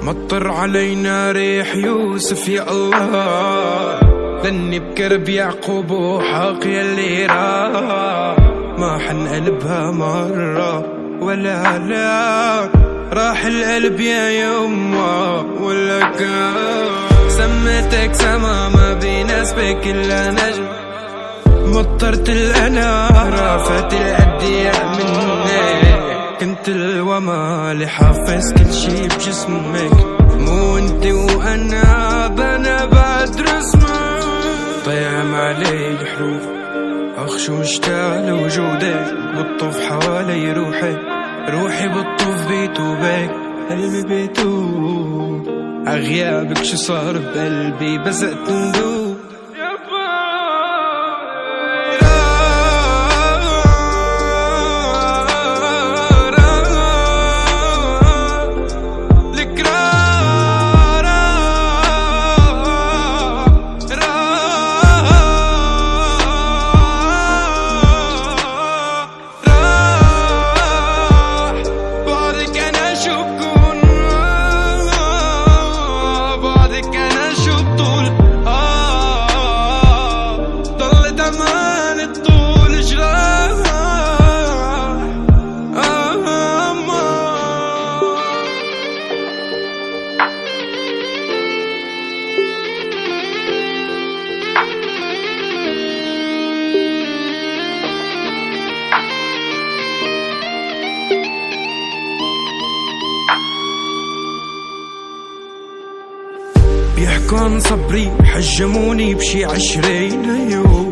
مطر علينا ريح يوسف يا الله، لاني بكرب يعقوب وحاق يلي ما حنقلبها مرة ولا لا، راح القلب يا يما ولا كان. سميتك سما ما بيناسبك إلا نجم، مطرت الأنا رافت الأدياء مني، كنت الوما اللي حافظ كل شي بجسمك، مو انت وانا بنا بدرس ما طيعم علي الحروف، اخشو مشتاق لوجودك بطف حوالي روحي، روحي بطف بيتوبك قلبي بيتوب، عغيابك شو صار بقلبي بزقت ندوب. بيحكوا عن صبري حجموني بشي 20 يوم،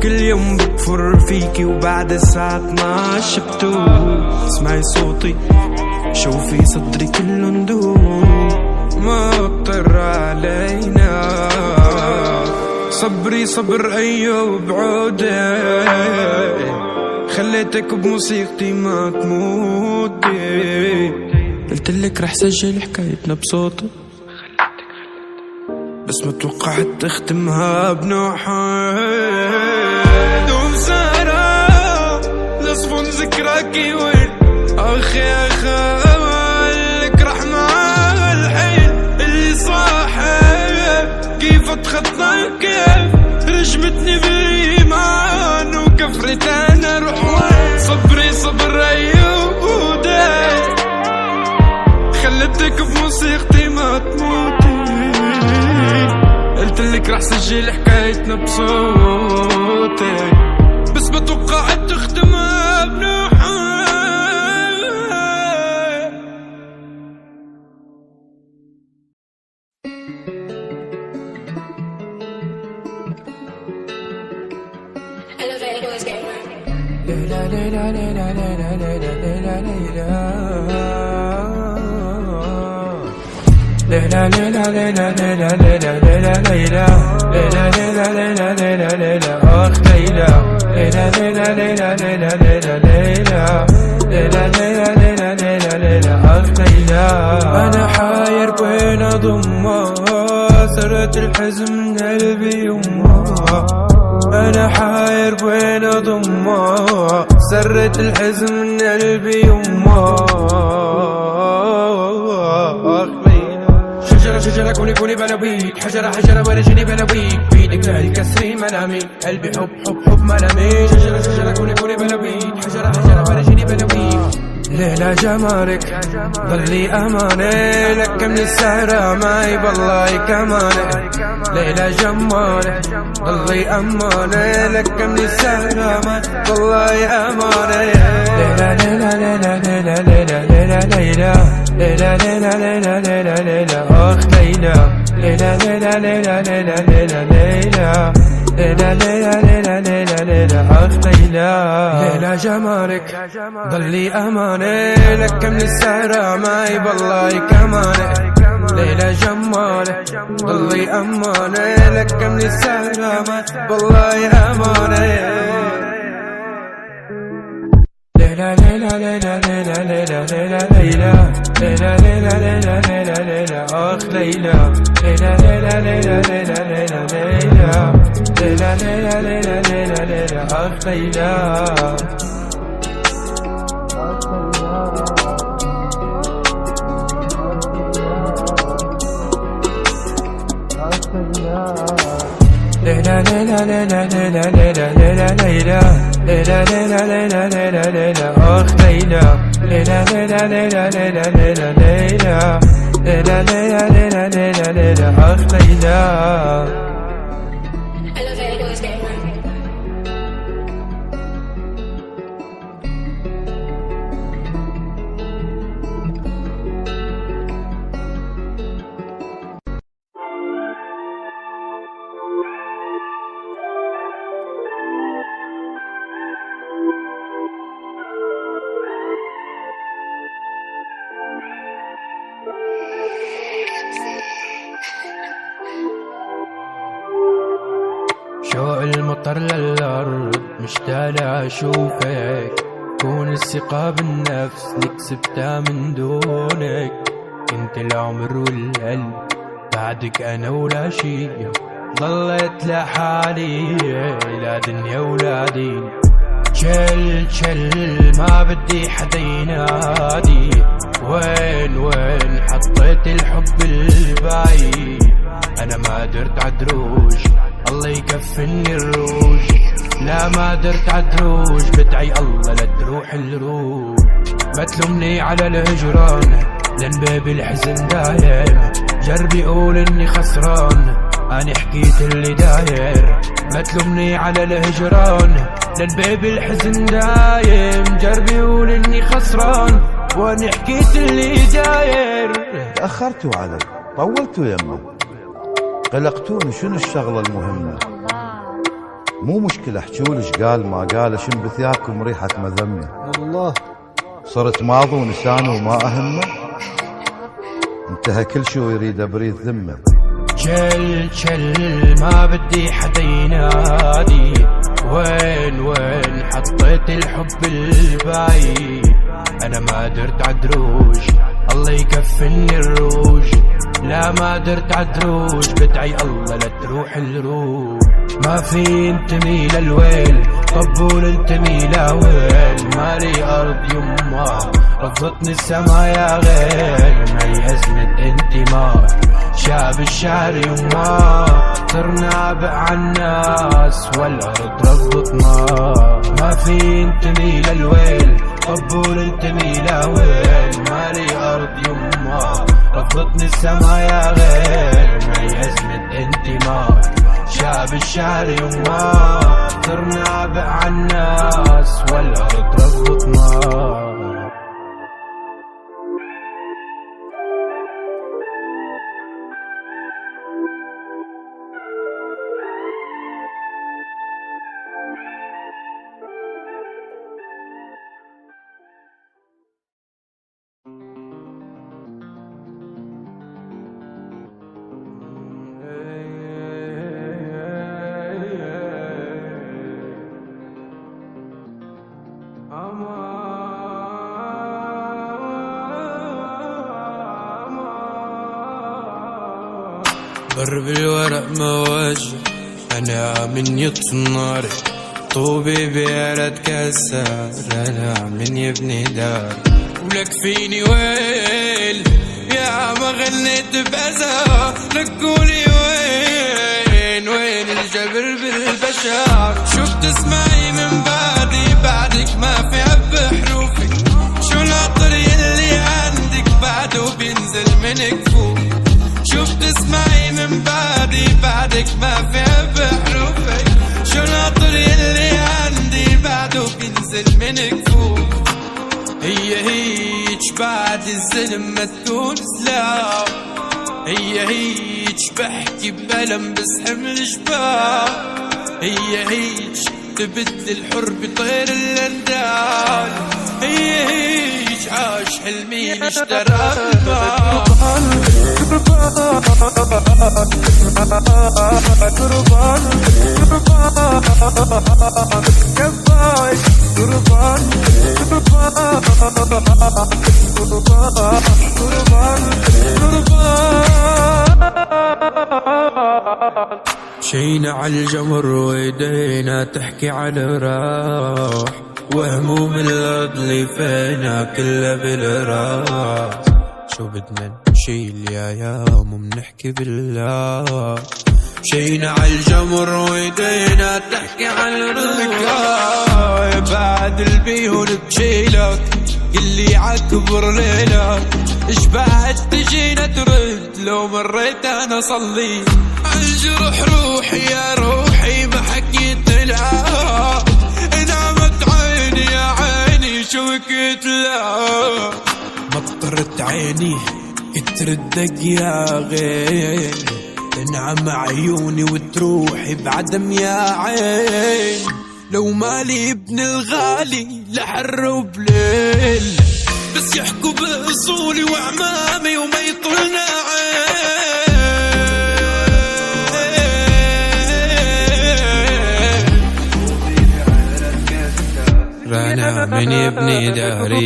كل يوم بكفر فيكي وبعد الساعة 12 بتوب. اسمعي صوتي شوفي صدري كله ندوب، ما اضطر علينا صبري صبر أيوب عودي، خليتك بموسيقتي ما تموتي، قلتلك رح سجل حكايتنا بصوتي بس ما توقعت تختمها بنوع حيل. دوم سهرة لصفن ذكراكي وين اخي اخالك رح مع الحين اللي صاحب كيف اتخطى كيف رجمتني بالايمان وكفرت انا روح وين. صبري صبر ايودي خلتك بموسيقتي ما تموتي، قلتلك رح سجل حكايتنا بصوتي بس ما توقعت تختمها بنوحة. ليلى ليلى ليلى ليلى ليلى ليلى ليلى ليلى ليلى ليلى ليلى ليلى ليلى ليلى ليلى ليلى ليلى أخ ليلى ليلى ليلى ليلى ليلى ليلى ليلى ليلى ليلى ليلى ليلى ليلى أخ ليلى. أنا حاير بين أضمها سرت الحزن من قلبي يمها، أنا حاير بين أضمها سرت الحزن من قلبي يمها. شجرة كوني كوني بلويك، حجرة حجرة ولا جيني بلويك، بيدك لا تكسري ملامي قلبي حب حب حب ملامي. شجرة كوني كوني بلويك، حجرة حجرة ولا جيني بلويك. ليلى جمالك ضلي أماني لك من السهرة معي بالله كماني. ليلى جمالك ضلي أماني لك من السهرة معي بالله أماني. ليلى ليلى ليلى ليلى ليلى ليلى ليلى ليلى ليلى ليلى ليلى ليلى أخ ليلى ليلى ليلى ليلى ليلى ليلى ليلى ليلى ليلى ليلى ليلى ليلى أخ ليلى. ليلى جمالك ضلي أماني لك من السهرة معي بالله كماني. ليلى جمالك ضلي أماني لك من السهرة معي بالله أماني. ليلى ليلى ليلى ليلى ليلى ليلى ليلى ليلى ليلى ليلى ليلى ليلى أخ ليلى ليلى ليلى ليلى ليلى ليلى ليلى ليلى ليلى ليلى ليلى ليلى أخ ليلى. ليلى ليلى ليلى ليلى ليلى ليلى ليلى ليلى ليلى ليلى أخ ليلى ليلى ليلى ليلى ليلى ليلى ليلى ليلى ليلى ليلى ليلى ليلى أخ ليلى. I love how it goes down. شوق المطر للأرض مشتاق أشوفك، كون الثقة بالنفس اللي كسبتها من دونك. انت العمر والقلب بعدك أنا ولا شي، ضليت لحالي لا دنيا ولا دين. شل شل ما بدي حدا ينادي، وين وين حطيت الحب البعيد. أنا ما درت عدروج الله يكفني الروج، لا ما درت عدروج بدعي الله لا تروح الروج. ما تلومني على الهجران لان باب الحزن دايم، جربي قول اني خسران انا حكيت اللي داير. ما تلومني على الهجران لان باب الحزن دايم، جربي قول اني خسران وانا حكيت اللي داير. تأخرتوا علي طولتوا يمه، قلقتوني شنو الشغلة المهمة. مو مشكلة احجولي ايش قال ما قال، شن بثيابكم ريحة مذمة. الله صرت ماضي ونسانه وما أهمه، انتهى كل شي ويريد بريد ذمة. شل شل ما بدي حدا ينادي، وين وين حطيت الحب البعيد. أنا ما درت عدروج الله يكفني الروج، لا ما درت عدروج بدعي الله لا تروح الروج. ما في انتمي للويل طبول انتمي لويل، مالي أرض يما رفضتني السما يا غير. معي أزمة انتماء شاب الشعر يما، صرنا عبء عالناس والأرض رفضتنا. ما في انتمي للويل طبول انتمي لويل، مالي أرض يما رفضتني السما يا غير. معي أزمة انتماء شاب الشعر يما، صرنا عبء عالناس والأرض رفضتنا. ضرب الورق موجه أنا من يطفي النار، طوبي بيارة كسر أنا من يبني دار. ولك فيني ويل يا ما غنيت بأذى، لك قولي وين وين الجبر بالبشر. شو بتسمعي من بعدك ما في عب حروفك، شو العطر يلي عندك بعده بينزل من كفوف. شو بتسمعي من بعدك ما في عب حروفك، شو العطر يلي عندي بعده بينزل من كفوف. هي هيج بعد الظلم ما تكون سلاح، هي هيج بحكي بألم بس حمل جبال. هي هيج تبدل الحر بطير الاندال، هي هيج عاش حلمي اشترى مشينا عالجمر وايدينا تحكي على راح، وهموم الارض اللي فينا كلها بالراس. شو بدنا نشيل يا يوم ومنحكي بالله، مشينا عالجمر ويدينا تحكي عن الرقاية. بعد البيهون بشيلك قلي عكبر ليلك، اش بعد تجينا ترد لو مريت انا صلي عالجرح روحي يا روحي ما حكيت لها، نامت عيني يا عيني شوكت لها، مطرت عيني تردق يا غير، تنعم عيوني وتروحي بعدم يا عين، لو مالي ابن الغالي لحر وبليل، بس يحكوا بأصولي وعمامي وما يطلنا عين. رانا من يبني داري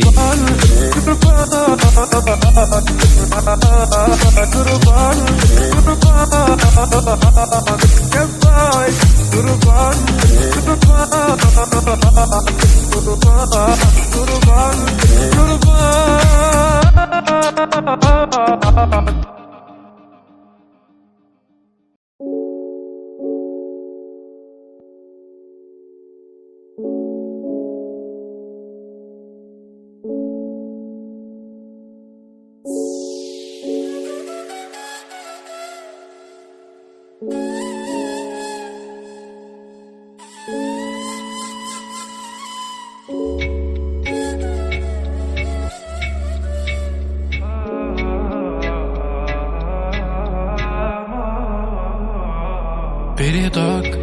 برضاك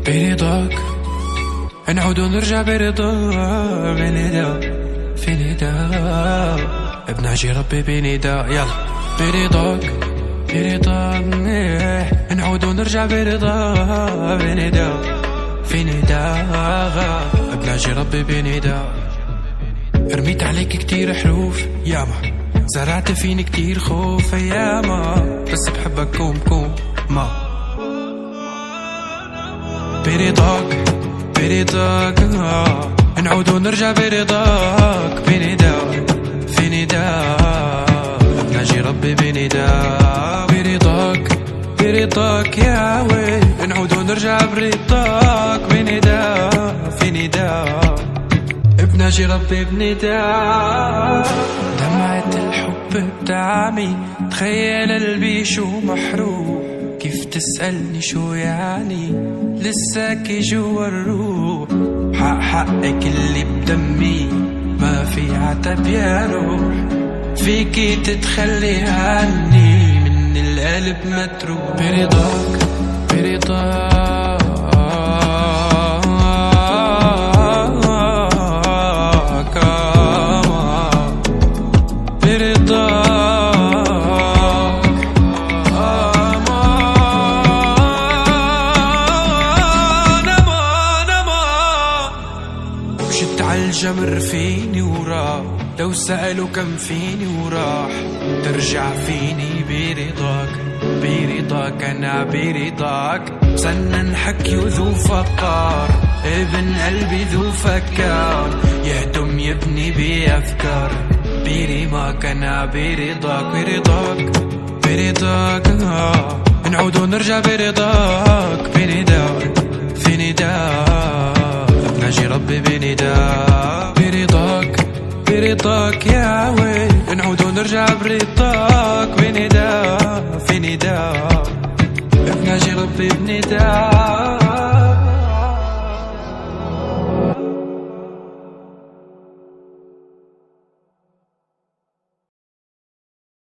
برضاك نعود ونرجع برضاك بنداء في نداء ابن عجي ربي بنداء يلا برضاك برضاك نعود ونرجع برضاك بنداء في نداء ابن عجي ربي بنداء. رميت عليك كتير حروف ياما، زرعت فيني كتير خوف ياما، بس بحبك كوم كوم ما برضاك برضاك نعود ونرجع برضاك بنداء في نداء ناجي ربي بنداء برضاك برضاك يا ويل نعود ونرجع برضاك بنداء في نداء بناجي ربي بنداء. دمعة الحب بتعمي تخيل قلبي شو محروق، كيف تسألني شو يعني لساكي جوا الروح، حقك اللي بدمي ما في عتب يا روح، فيكي تتخلي عني من القلب متروح برضاك برضاك الجمر فيني وراح، لو سألوا كم فيني وراح، ترجع فيني برضاك برضاك أنا برضاك، سنن حكي وذو فقار ابن قلبي ذو فكار، يهدم يبني بأفكار برماك أنا برضاك برضاك برضاك نعود ونرجع برضاك بنداء في نداء ناجي ربي بنداء برضاك برضاك يا ويل نعود ونرجع برضاك بنداء في نداء ناجي ربي بنداء.